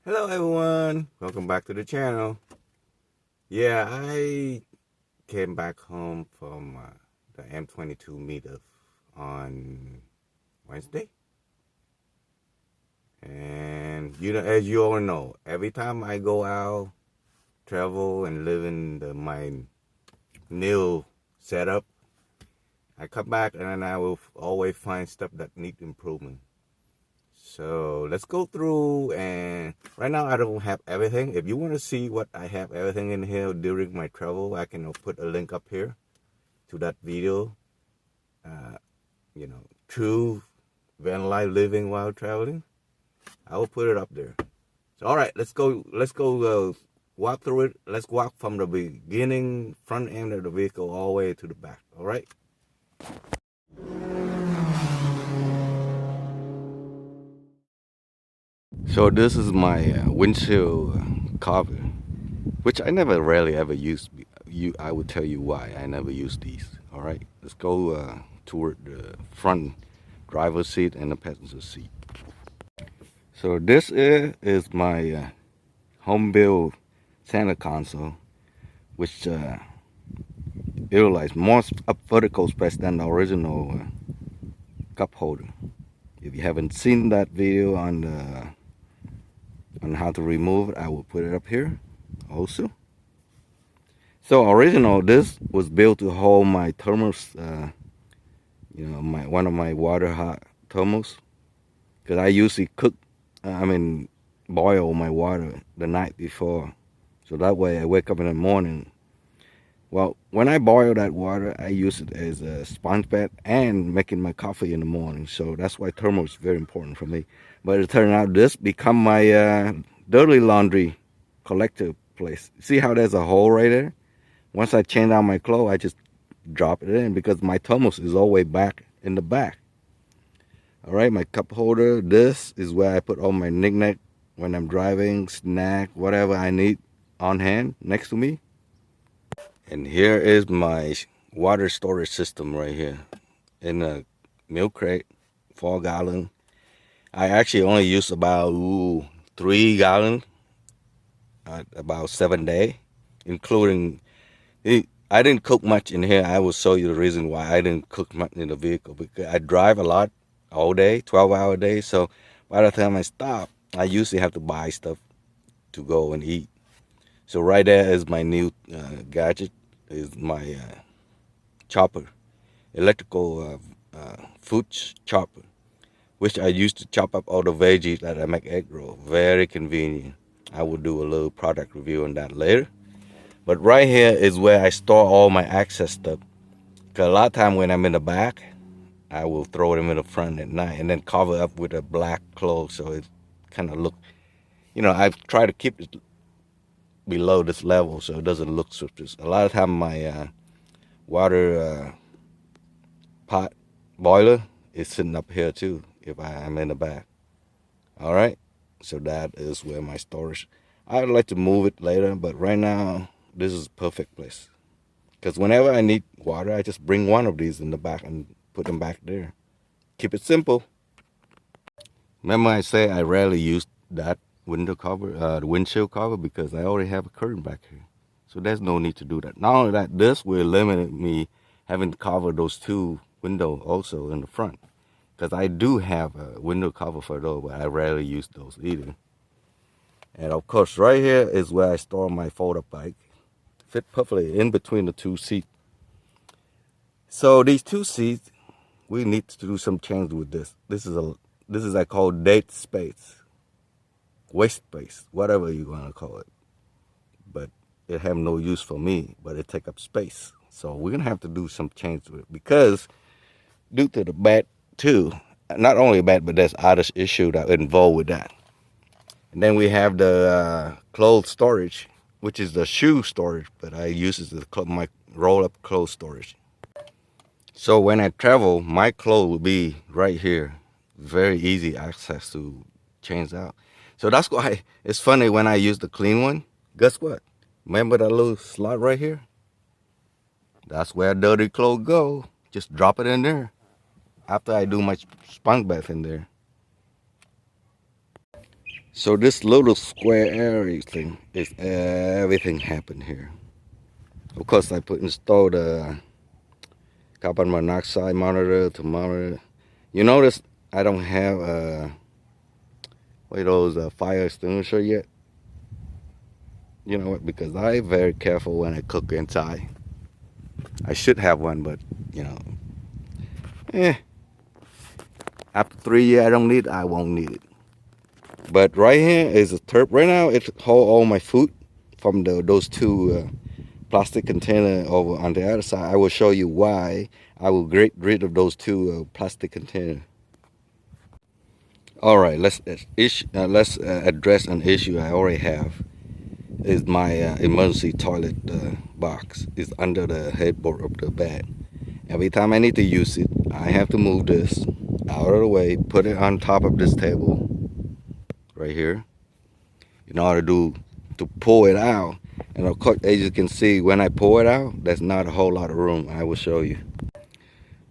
Hello everyone, welcome back to the channel. Yeah, I came back home from the M22 meetup on Wednesday. And as you all know, every time I go out, travel and live in my new setup, I come back and then I will always find stuff that need improvement. So let's go through, and right now I don't have everything. If you want to see what I have everything in here during my travel, I can put a link up here to that video. True van life living while traveling. I will put it up there. So all right, let's go. Walk through it. Let's walk from the beginning, front end of the vehicle, all the way to the back. All right. So this is my windshield cover, which I never really ever used. I will tell you why I never used these. All right, let's go toward the front driver's seat and the passenger seat. So this is my home built center console, which utilizes more vertical space than the original cup holder. If you haven't seen that video on how to remove it, I will put it up here also. So original, this was built to hold my thermos, one of my water hot thermos, because I usually boil my water the night before, so that way I wake up in the morning. Well, when I boil that water, I use it as a sponge bath and making my coffee in the morning. So that's why thermos is very important for me. But it turned out this become my dirty laundry collector place. See how there's a hole right there? Once I change out my clothes, I just drop it in because my thermos is always back in the back. All right, my cup holder. This is where I put all my knick-knack when I'm driving, snack, whatever I need on hand next to me. And here is my water storage system right here in a milk crate, 4 gallon. I actually only use about 3 gallon, about 7 days, including. I didn't cook much in here. I will show you the reason why I didn't cook much in the vehicle, because I drive a lot all day, 12-hour day. So by the time I stop, I usually have to buy stuff to go and eat. So right there is my new gadget, is my chopper, electrical food chopper, which I use to chop up all the veggies that I make egg roll. Very convenient. I will do a little product review on that later. But right here is where I store all my access stuff. Because a lot of time when I'm in the back, I will throw them in the front at night and then cover up with a black cloth so it kind of look, I try to keep it below this level so it doesn't look suspicious. A lot of time my water pot boiler is sitting up here too if I'm in the back. All right, so that is where my storage. I'd like to move it later, but right now this is a perfect place. Because whenever I need water, I just bring one of these in the back and put them back there. Keep it simple. Remember I say I rarely use that window cover, the windshield cover, because I already have a curtain back here. So there's no need to do that. Not only that, this will limit me having to cover those 2 windows also in the front. Because I do have a window cover for those, but I rarely use those either. And of course, right here is where I store my fold-up bike. Fit perfectly in between the 2 seats. So these 2 seats, we need to do some change with this. This is I call dead space, waste space, whatever you want to call it. But it have no use for me, but it take up space. So we're gonna have to do some change to it, because due to the bat too, not only bat, but there's other issue that involved with that. And then we have the clothes storage, which is the shoe storage, but I use it as my roll-up clothes storage. So when I travel, my clothes will be right here. Very easy access to change out. So that's why it's funny when I use the clean one. Guess what? Remember that little slot right here? That's where dirty clothes go. Just drop it in there after I do my sponge bath in there. So this little square area thing is everything happened here. Of course, I installed a carbon monoxide monitor to monitor. You notice I don't have those fire extinguisher yet. You know what? Because I'm very careful when I cook inside. I should have one, but you know, after 3 years, I don't need it. I won't need it. But right here is a turp. Right now, it hold all my food from those two plastic container over on the other side. I will show you why I will get rid of those two plastic containers. All right, let's address an issue I already have. Is my emergency toilet box is under the headboard of the bed. Every time I need to use it, I have to move this out of the way, put it on top of this table right here in order to pull it out. And of course, as you can see, when I pull it out, there's not a whole lot of room. I will show you.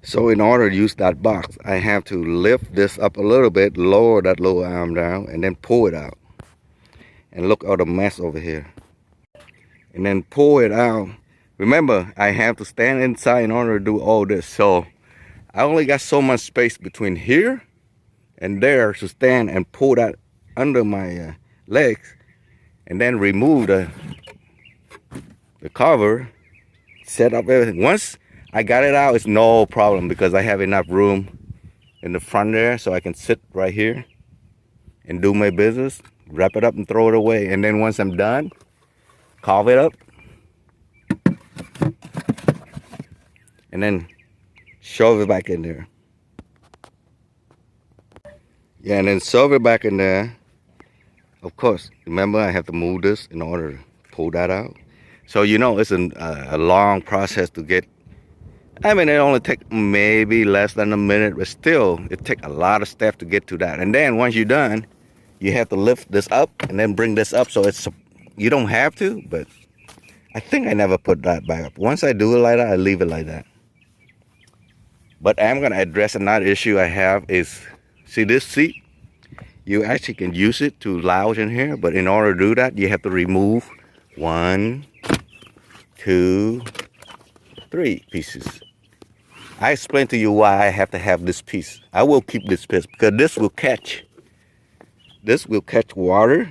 So in order to use that box, I have to lift this up a little bit, lower that little arm down, and then pull it out. And look at the mess over here. And then pull it out. Remember, I have to stand inside in order to do all this. So I only got so much space between here and there to stand and pull that under my legs, and then remove the cover, set up everything. Once I got it out, it's no problem because I have enough room in the front there, so I can sit right here and do my business, wrap it up and throw it away. And then once I'm done, carve it up and then shove it back in there. Yeah, and then shove it back in there. Of course, remember I have to move this in order to pull that out. So you know it's a long process to get. I mean, it only takes maybe less than a minute, but still, it takes a lot of steps to get to that. And then once you're done, you have to lift this up and then bring this up. So it's, you don't have to, but I think I never put that back up. Once I do it like that, I leave it like that. But I'm gonna address another issue I have is, see this seat? You actually can use it to lounge in here, but in order to do that, you have to remove 1, 2, 3 pieces. I explained to you why I have to have this piece. I will keep this piece because this will catch water,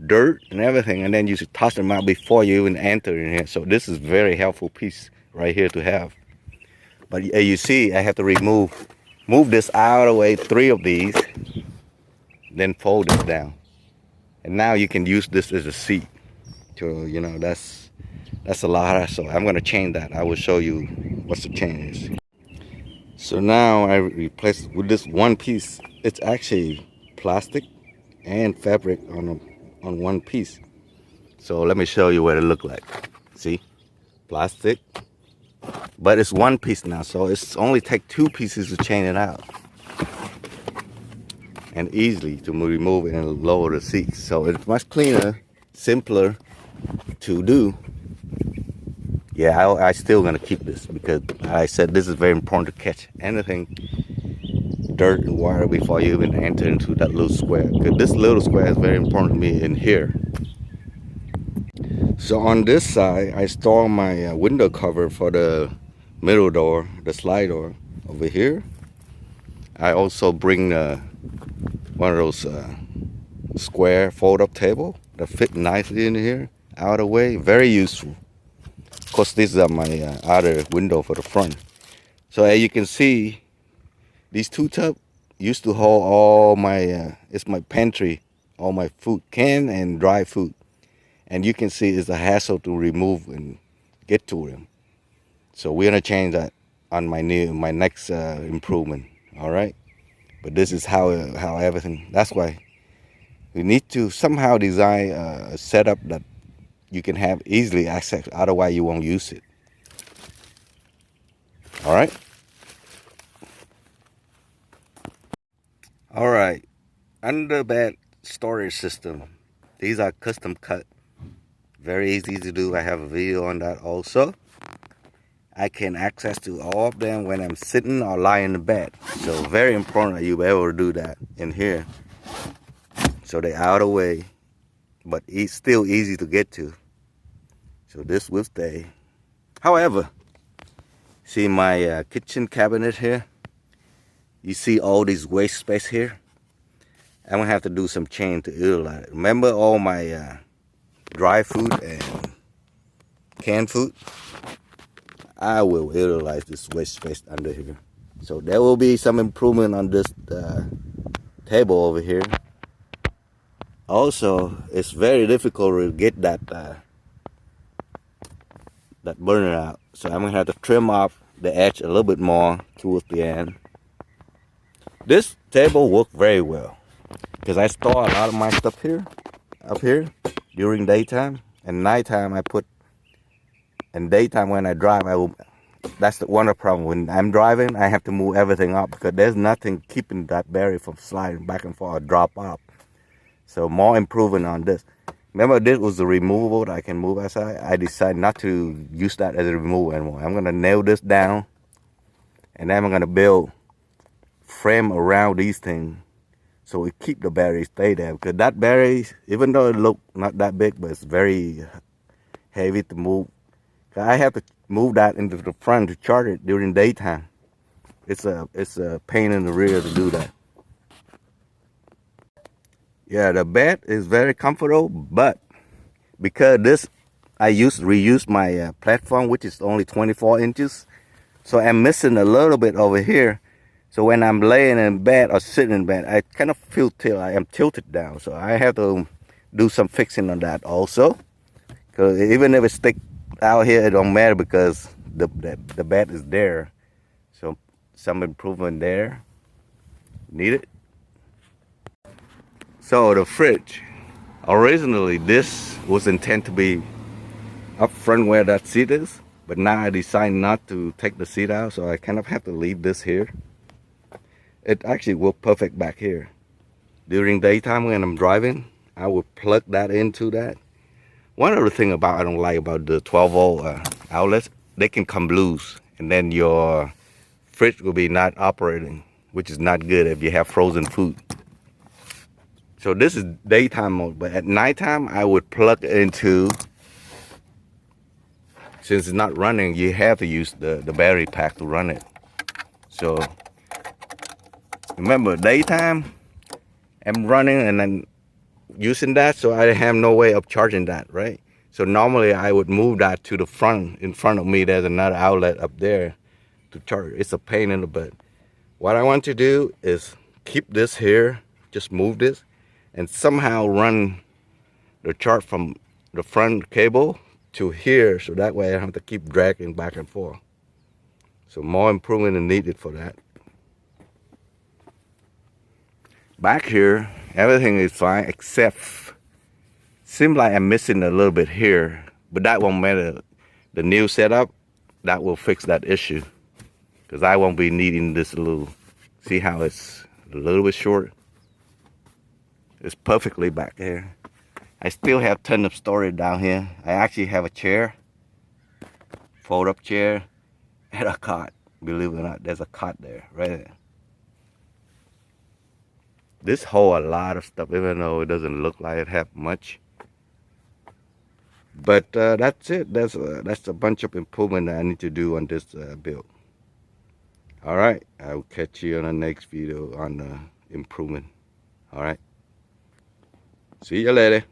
dirt, and everything, and then you should toss them out before you even enter in here. So this is very helpful piece right here to have. But as you see, I have to move this out of the way, 3 of these, then fold it down. And now you can use this as a seat. So, you know, that's a lot. So I'm gonna change that. I will show you what's the change. So now I replace it with this one piece. It's actually plastic and fabric on one piece. So let me show you what it look like. See, plastic, but it's one piece now. So it's only take 2 pieces to change it out, and easily to remove it and lower the seats. So it's much cleaner, simpler to do. Yeah, I still gonna keep this because I said this is very important to catch anything, dirt and water, before you even enter into that little square. Because this little square is very important to me in here. So on this side, I store my window cover for the middle door, the slide door over here. I also bring one of those square fold-up table that fit nicely in here, out of the way. Very useful. Of course, these are my other window for the front. So as you can see, these 2 tubs used to hold all my, it's my pantry, all my food, canned and dry food. And you can see it's a hassle to remove and get to them. So we're gonna change that on my next improvement, all right? But this is how everything, that's why we need to somehow design a setup that you can have easily access, otherwise you won't use it. All right. All right, under bed storage system. These are custom cut, very easy to do. I have a video on that also. I can access to all of them when I'm sitting or lying in the bed. So very important that you be able to do that in here. So they're out of the way, but it's still easy to get to. So this will stay. However, see my kitchen cabinet here? You see all this waste space here? I'm gonna have to do some change to utilize it. Remember all my dry food and canned food? I will utilize this waste space under here. So there will be some improvement on this table over here. Also, it's very difficult to get that burner out. So I'm gonna have to trim off the edge a little bit more towards the end. This table worked very well because I store a lot of my stuff here, up here, during daytime. And nighttime I put, and daytime when I drive, that's one of the problem. When I'm driving, I have to move everything up because there's nothing keeping that berry from sliding back and forth or drop off. So more improvement on this. Remember, this was the removable that I can move outside. I decided not to use that as a removal anymore. I'm gonna nail this down, and then I'm gonna build frame around these things so it keep the berries stay there. Because that berry, even though it look not that big, but it's very heavy to move. I have to move that into the front to charge it during daytime. It's a pain in the rear to do that. Yeah, the bed is very comfortable, but because I reused my platform, which is only 24 inches, so I'm missing a little bit over here. So when I'm laying in bed or sitting in bed, I kind of feel I am tilted down. So I have to do some fixing on that also. Because even if it stick out here, it don't matter because the bed is there. So some improvement there needed. So the fridge, originally this was intended to be up front where that seat is, but now I decided not to take the seat out, so I kind of have to leave this here. It actually worked perfect back here. During daytime when I'm driving, I would plug that into that. One other thing I don't like about the 12-volt outlets, they can come loose, and then your fridge will be not operating, which is not good if you have frozen food. So this is daytime mode, but at nighttime I would plug it into, since it's not running, you have to use the battery pack to run it. So remember, daytime I'm running and then using that, so I have no way of charging that, right? So normally I would move that to the front. In front of me there's another outlet up there to charge. It's a pain in the butt. What I want to do is keep this here, just move this, and somehow run the charge from the front cable to here, so that way I don't have to keep dragging back and forth. So more improvement is needed for that. Back here, everything is fine, except seems like I'm missing a little bit here, but that won't matter. The new setup, that will fix that issue, because I won't be needing this little, see how it's a little bit short? It's perfectly back here. I still have ton of storage down here. I actually have a chair, fold-up chair, and a cot. Believe it or not, there's a cot there, right there. This holds a lot of stuff, even though it doesn't look like it have much. But that's it. That's a bunch of improvement that I need to do on this build. All right, I will catch you on the next video on the improvement. All right, see you later.